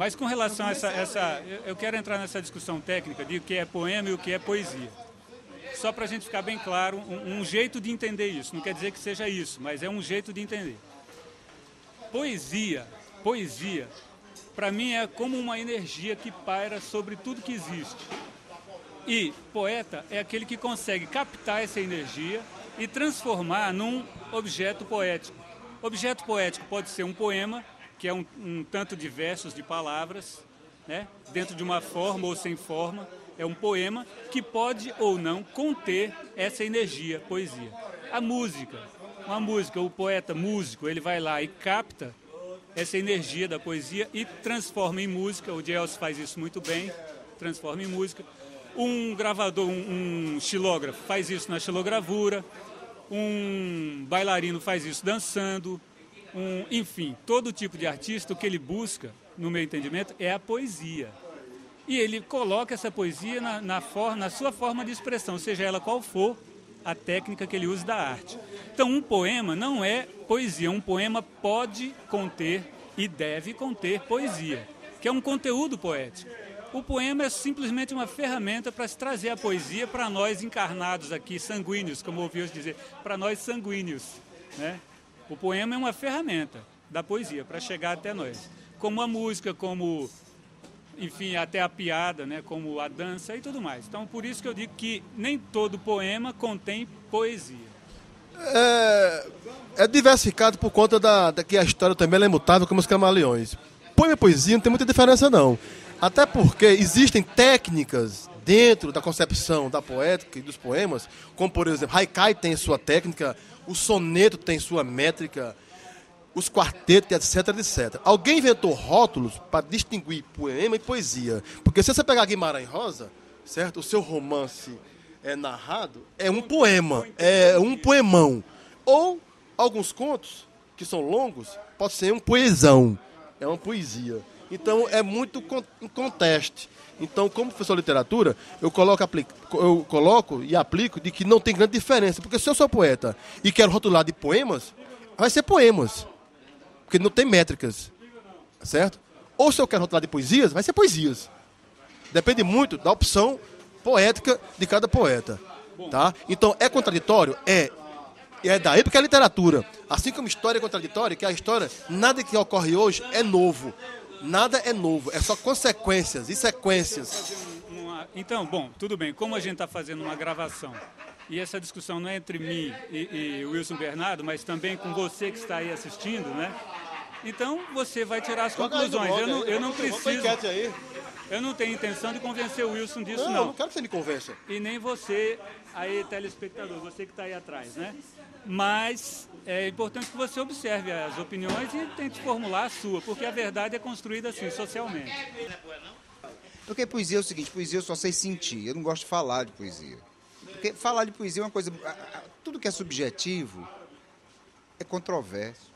Mas com relação a eu quero entrar nessa discussão técnica de o que é poema e o que é poesia. Só para a gente ficar bem claro, um jeito de entender isso. Não quer dizer que seja isso, mas é um jeito de entender. Poesia, para mim é como uma energia que paira sobre tudo que existe. E poeta é aquele que consegue captar essa energia e transformar num objeto poético. Objeto poético pode ser um poema, que é um tanto de versos, de palavras, né? Dentro de uma forma ou sem forma. É um poema que pode ou não conter essa energia, poesia. Uma música, o poeta músico, ele vai lá e capta essa energia da poesia e transforma em música. O Gels faz isso muito bem, transforma em música. Um gravador, um xilógrafo faz isso na xilogravura. Um bailarino faz isso dançando. Enfim, todo tipo de artista, o que ele busca, no meu entendimento, é a poesia. E ele coloca essa poesia na sua forma de expressão, seja ela qual for a técnica que ele usa da arte. Então, um poema não é poesia. Um poema pode conter e deve conter poesia, que é um conteúdo poético. O poema é simplesmente uma ferramenta para se trazer a poesia para nós encarnados aqui, sanguíneos, como ouvi-os dizer, para nós sanguíneos, né? O poema é uma ferramenta da poesia para chegar até nós. Como a música, como... enfim, até a piada, né, como a dança e tudo mais. Então, por isso que eu digo que nem todo poema contém poesia. É diversificado por conta da que a história também é mutável como os camaleões. Poema e poesia não tem muita diferença, não. Até porque existem técnicas dentro da concepção da poética e dos poemas, como, por exemplo, haikai tem sua técnica, o soneto tem sua métrica, os quartetos, etc, etc. Alguém inventou rótulos para distinguir poema e poesia. Porque se você pegar Guimarães Rosa, certo? O seu romance narrado é um poema, é um poemão. Ou alguns contos, que são longos, pode ser um poesão, é uma poesia. Então, é muito em contexto. Então, como professor de literatura, eu coloco e aplico de que não tem grande diferença. Porque se eu sou poeta e quero rotular de poemas, vai ser poemas. Porque não tem métricas, certo? Ou se eu quero rotular de poesias, vai ser poesias. Depende muito da opção poética de cada poeta, tá? Então, é contraditório? É daí porque é literatura. Assim como história é contraditória, que a história, nada que ocorre hoje é novo. Nada é novo, é só consequências e sequências. Então, bom, tudo bem. Como a gente está fazendo uma gravação, e essa discussão não é entre mim e o Wilson Bernardo, mas também com você que está aí assistindo, né? Então, você vai tirar as conclusões. Eu não preciso... Eu não tenho intenção de convencer o Wilson disso, não. Não quero que você me convença. E nem você, aí, telespectador, você que está aí atrás, né? Mas é importante que você observe as opiniões e tente formular a sua, porque a verdade é construída assim, socialmente. Porque poesia é o seguinte, poesia eu só sei sentir, eu não gosto de falar de poesia. Porque falar de poesia é uma coisa... Tudo que é subjetivo é controverso.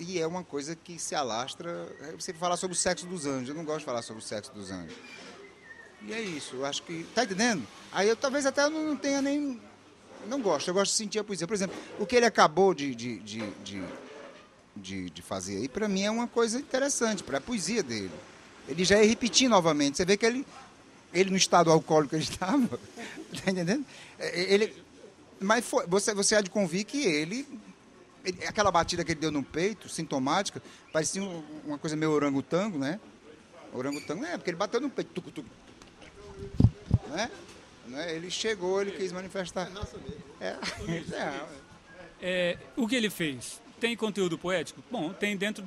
E é uma coisa que se alastra... Você falar sobre o sexo dos anjos, eu não gosto de falar sobre o sexo dos anjos. E é isso, eu acho que... Tá entendendo? Aí eu talvez até não tenha nem... Não gosto, eu gosto de sentir a poesia. Por exemplo, o que ele acabou de fazer aí, para mim é uma coisa interessante, para a poesia dele. Ele já ia repetir novamente. Você vê que ele no estado alcoólico que ele estava, tá entendendo? Mas você há de convir que ele, aquela batida que ele deu no peito, sintomática, parecia uma coisa meio orangotango, né? Orangotango, porque ele bateu no peito, né? Ele chegou, ele quis manifestar. O que ele fez? Tem conteúdo poético? Bom, tem dentro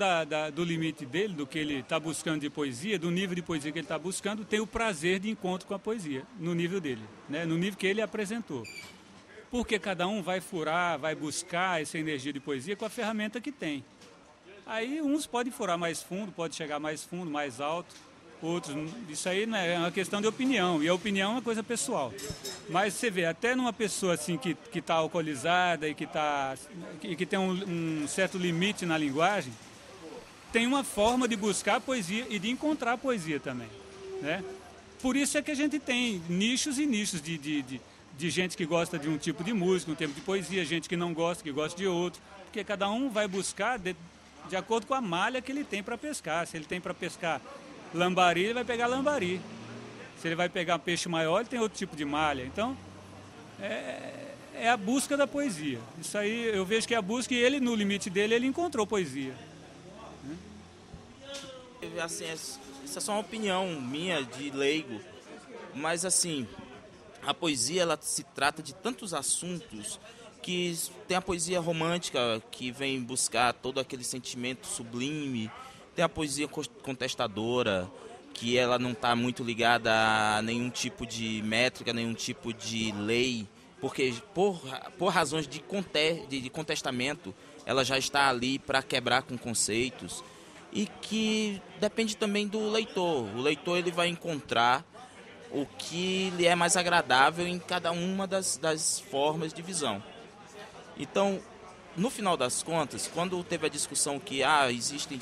do limite dele, do que ele está buscando de poesia, do nível de poesia que ele está buscando, tem o prazer de encontro com a poesia, no nível dele, né? No nível que ele apresentou. Porque cada um vai furar, vai buscar essa energia de poesia com a ferramenta que tem. Aí uns podem furar mais fundo, pode chegar mais fundo, mais alto. Outros, isso aí, né, é uma questão de opinião, e a opinião é uma coisa pessoal. Mas você vê, até numa pessoa assim que está alcoolizada e que tem um certo limite na linguagem, tem uma forma de buscar a poesia e de encontrar a poesia também, né? Por isso é que a gente tem nichos e nichos de gente que gosta de um tipo de música, um tipo de poesia, gente que não gosta, que gosta de outro, porque cada um vai buscar de acordo com a malha que ele tem para pescar. Se ele tem para pescar lambari, ele vai pegar lambari. Se ele vai pegar peixe maior, ele tem outro tipo de malha. Então, é a busca da poesia. Isso aí eu vejo que é a busca, e ele, no limite dele, ele encontrou poesia. Assim, essa é só uma opinião minha de leigo, mas assim, a poesia ela se trata de tantos assuntos, que tem a poesia romântica que vem buscar todo aquele sentimento sublime, tem a poesia contestadora, que ela não está muito ligada a nenhum tipo de métrica, nenhum tipo de lei, porque por razões de contestamento, ela já está ali para quebrar com conceitos, e que depende também do leitor. O leitor ele vai encontrar o que lhe é mais agradável em cada uma das formas de visão. Então, no final das contas, quando teve a discussão que existem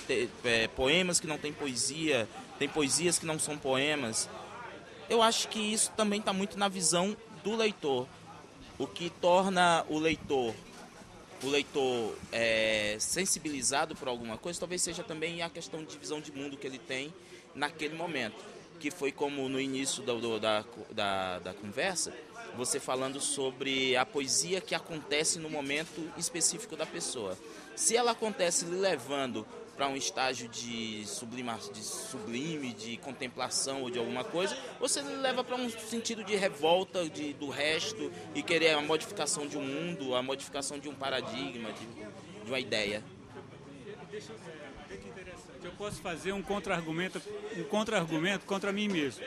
poemas que não têm poesia, tem poesias que não são poemas, eu acho que isso também está muito na visão do leitor. O que torna o leitor sensibilizado por alguma coisa, talvez seja também a questão de visão de mundo que ele tem naquele momento, que foi como no início da conversa, você falando sobre a poesia que acontece no momento específico da pessoa. Se ela acontece lhe levando para um estágio de sublime, de contemplação ou de alguma coisa, você leva para um sentido de revolta do resto e querer a modificação de um mundo, a modificação de um paradigma, de uma ideia. Deixa eu ver que interessante. Eu posso fazer um contra-argumento contra mim mesmo,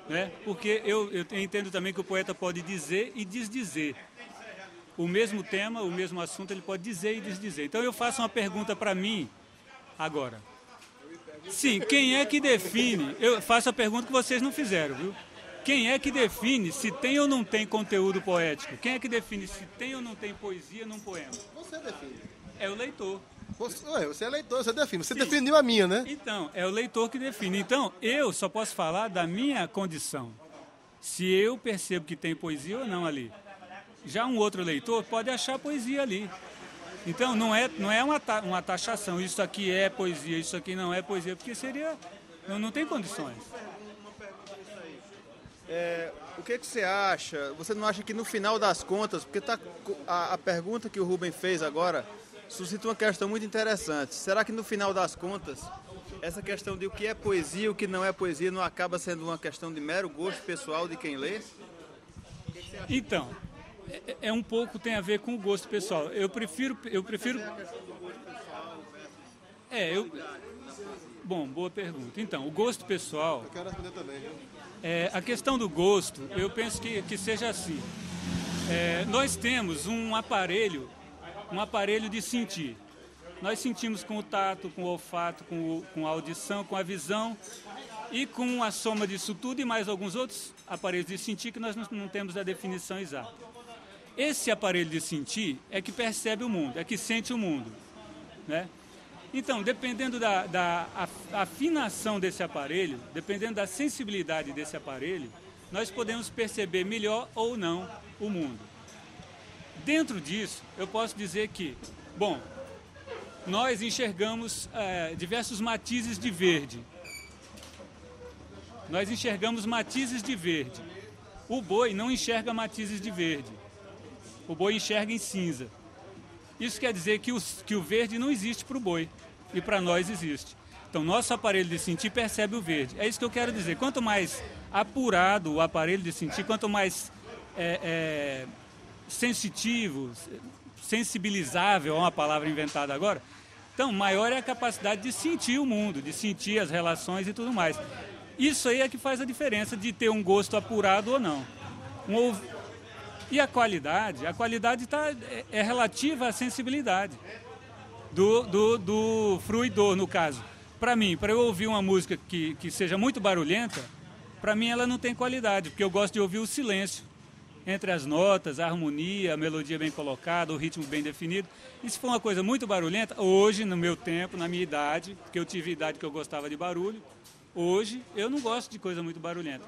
né? Porque eu entendo também que o poeta pode dizer e desdizer. O mesmo tema, o mesmo assunto, ele pode dizer e desdizer. Então eu faço uma pergunta para mim agora. Sim, quem é que define? Eu faço a pergunta que vocês não fizeram, viu? Quem é que define se tem ou não tem conteúdo poético? Quem é que define se tem ou não tem poesia num poema? Você define. É o leitor. Você é leitor, você define. Você definiu a minha, né? Então, é o leitor que define. Então, eu só posso falar da minha condição. Se eu percebo que tem poesia ou não ali. Já um outro leitor pode achar poesia ali. Então, não é uma taxação. Isso aqui é poesia, isso aqui não é poesia, porque seria... Não tem condições. O que você acha? Você não acha que no final das contas, porque a pergunta que o Rubem fez agora suscita uma questão muito interessante. Será que no final das contas, essa questão de o que é poesia e o que não é poesia não acaba sendo uma questão de mero gosto pessoal de quem lê? Então, um pouco tem a ver com o gosto pessoal. Eu prefiro... Bom, boa pergunta. Então, o gosto pessoal... Eu quero responder também, viu? A questão do gosto, eu penso que seja assim. Nós temos um aparelho de sentir. Nós sentimos com o tato, com o olfato, com a audição, com a visão e com a soma disso tudo e mais alguns outros aparelhos de sentir que nós não temos a definição exata. Esse aparelho de sentir é que percebe o mundo, é que sente o mundo, né? Então, dependendo da afinação desse aparelho, dependendo da sensibilidade desse aparelho, nós podemos perceber melhor ou não o mundo. Dentro disso, eu posso dizer que, bom, nós enxergamos diversos matizes de verde. Nós enxergamos matizes de verde. O boi não enxerga matizes de verde. O boi enxerga em cinza. Isso quer dizer que o verde não existe para o boi e para nós existe. Então, nosso aparelho de sentir percebe o verde. É isso que eu quero dizer. Quanto mais apurado o aparelho de sentir, quanto mais sensitivo, sensibilizável, é uma palavra inventada agora, então maior é a capacidade de sentir o mundo, de sentir as relações e tudo mais. Isso aí é que faz a diferença de ter um gosto apurado ou não. E a qualidade é relativa à sensibilidade do fruidor, no caso. Para mim, para eu ouvir uma música que seja muito barulhenta, para mim ela não tem qualidade, porque eu gosto de ouvir o silêncio entre as notas, a harmonia, a melodia bem colocada, o ritmo bem definido. E se for uma coisa muito barulhenta, hoje, no meu tempo, na minha idade, porque eu tive idade que eu gostava de barulho, hoje eu não gosto de coisa muito barulhenta.